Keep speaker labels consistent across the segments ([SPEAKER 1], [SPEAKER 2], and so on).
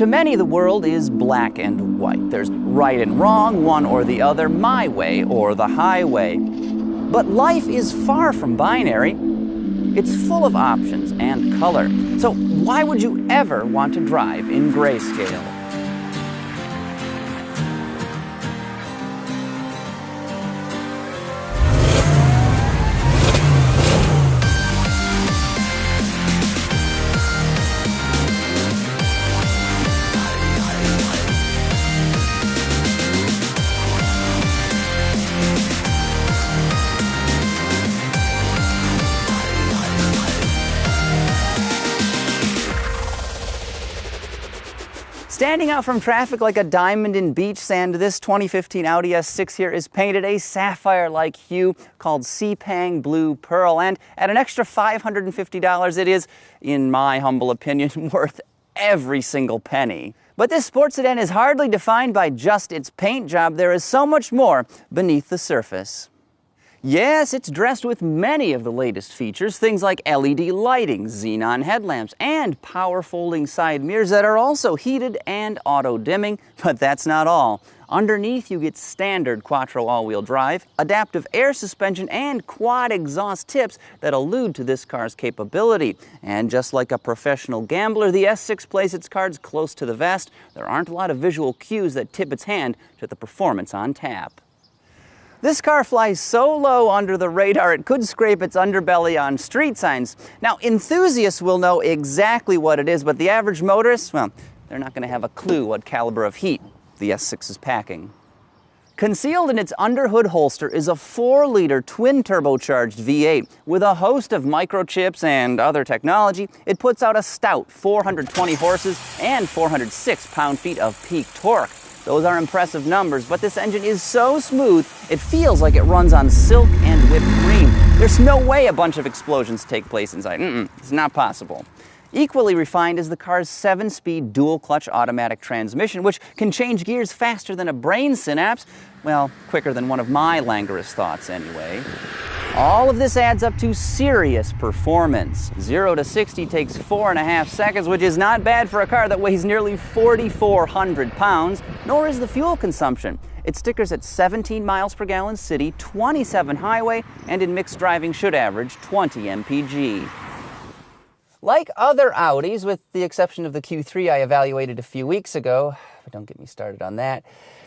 [SPEAKER 1] To many, the world is black and white. There's right and wrong, one or the other, my way or the highway. But life is far from binary. It's full of options and color. So why would you ever want to drive in grayscale? Standing out from traffic like a diamond in beach sand, this 2015 Audi S6 here is painted a sapphire-like hue called Sepang Blue Pearl, and at an extra $550, it is, in my humble opinion, worth every single penny. But this sports sedan is hardly defined by just its paint job. There is so much more beneath the surface. Yes, it's dressed with many of the latest features, things like LED lighting, xenon headlamps, and power folding side mirrors that are also heated and auto-dimming, but that's not all. Underneath, you get standard quattro all-wheel drive, adaptive air suspension, and quad exhaust tips that allude to this car's capability. And just like a professional gambler, the S6 plays its cards close to the vest. There aren't a lot of visual cues that tip its hand to the performance on tap. This car flies so low under the radar it could scrape its underbelly on street signs. Now, enthusiasts will know exactly what it is, but the average motorist, well, they're not going to have a clue what caliber of heat the S6 is packing. Concealed in its underhood holster is a 4-liter twin-turbocharged V8. With a host of microchips and other technology, it puts out a stout 420 horses and 406 pound-feet of peak torque. Those are impressive numbers, but this engine is so smooth, it feels like it runs on silk and whipped cream. There's no way a bunch of explosions take place inside. It's not possible. Equally refined is the car's 7-speed dual-clutch automatic transmission, which can change gears faster than a brain synapse. Well, quicker than one of my languorous thoughts, anyway. All of this adds up to serious performance. 0 to 60 takes 4.5 seconds, which is not bad for a car that weighs nearly 4,400 pounds, nor is the fuel consumption. It stickers at 17 miles per gallon city, 27 highway, and in mixed driving should average 20 mpg. Like other Audis, with the exception of the Q3 I evaluated a few weeks ago, but don't get me started on that,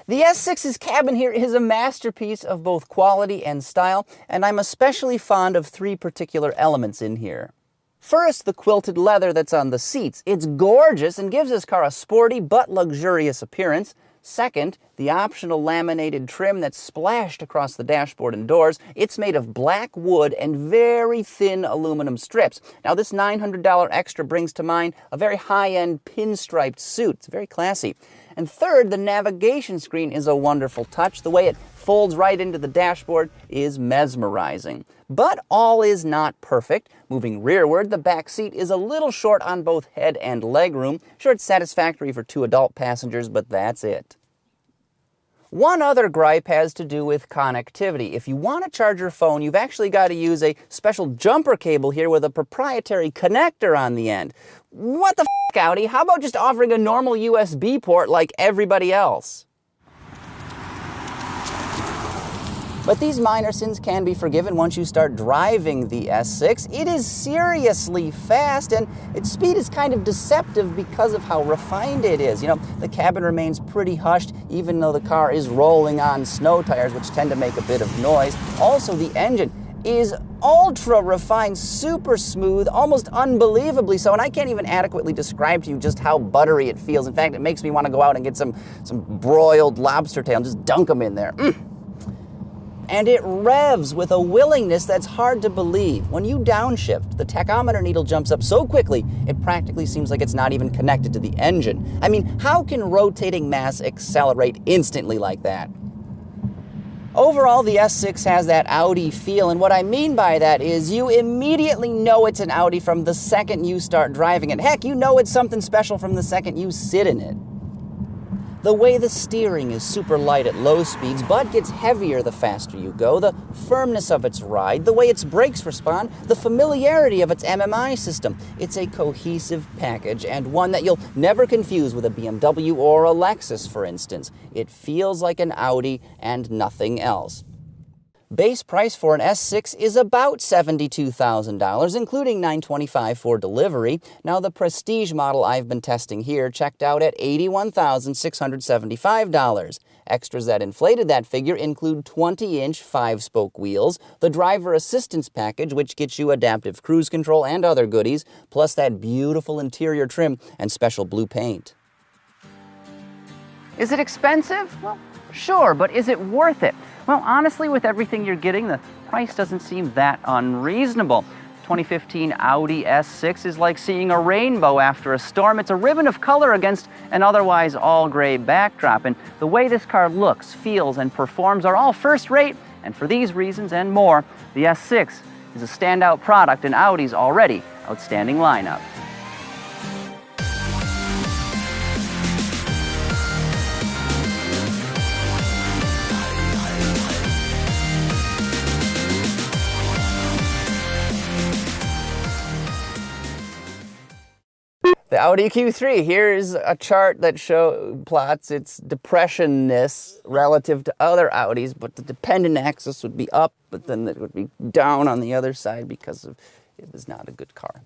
[SPEAKER 1] the S6's cabin here is a masterpiece of both quality and style, and I'm especially fond of 3 particular elements in here. First, the quilted leather that's on the seats. It's gorgeous and gives this car a sporty but luxurious appearance. Second, the optional laminated trim that's splashed across the dashboard and doors. It's made of black wood and very thin aluminum strips. Now, this $900 extra brings to mind a very high-end pinstriped suit. It's very classy. And third, the navigation screen is a wonderful touch. The way it folds right into the dashboard is mesmerizing. But all is not perfect. Moving rearward, the back seat is a little short on both head and leg room. Sure, it's satisfactory for 2 adult passengers, but that's it. One other gripe has to do with connectivity. If you want to charge your phone, you've actually got to use a special jumper cable here with a proprietary connector on the end. What the f***, Audi? How about just offering a normal USB port like everybody else? But these minor sins can be forgiven once you start driving the S6. It is seriously fast, and its speed is kind of deceptive because of how refined it is. You know, the cabin remains pretty hushed, even though the car is rolling on snow tires, which tend to make a bit of noise. Also, the engine is ultra refined, super smooth, almost unbelievably so, and I can't even adequately describe to you just how buttery it feels. In fact, it makes me want to go out and get some broiled lobster tail and just dunk them in there. And it revs with a willingness that's hard to believe. When you downshift, the tachometer needle jumps up so quickly, it practically seems like it's not even connected to the engine. I mean, how can rotating mass accelerate instantly like that? Overall, the S6 has that Audi feel, and what I mean by that is you immediately know it's an Audi from the second you start driving it. Heck, you know it's something special from the second you sit in it. The way the steering is super light at low speeds but gets heavier the faster you go, the firmness of its ride, the way its brakes respond, the familiarity of its MMI system. It's a cohesive package, and one that you'll never confuse with a BMW or a Lexus, for instance. It feels like an Audi and nothing else. Base price for an S6 is about $72,000, including $925 for delivery. Now, the Prestige model I've been testing here checked out at $81,675. Extras that inflated that figure include 20-inch 5-spoke wheels, the driver assistance package, which gets you adaptive cruise control and other goodies, plus that beautiful interior trim and special blue paint. Is it expensive? Well, sure, but is it worth it? Well, honestly, with everything you're getting, the price doesn't seem that unreasonable. 2015 Audi S6 is like seeing a rainbow after a storm. It's a ribbon of color against an otherwise all-gray backdrop. And the way this car looks, feels, and performs are all first-rate. And for these reasons and more, the S6 is a standout product in Audi's already outstanding lineup. The Audi Q3, here's a chart that plots its depressionness relative to other Audis, but the dependent axis would be up, but then it would be down on the other side because it was not a good car.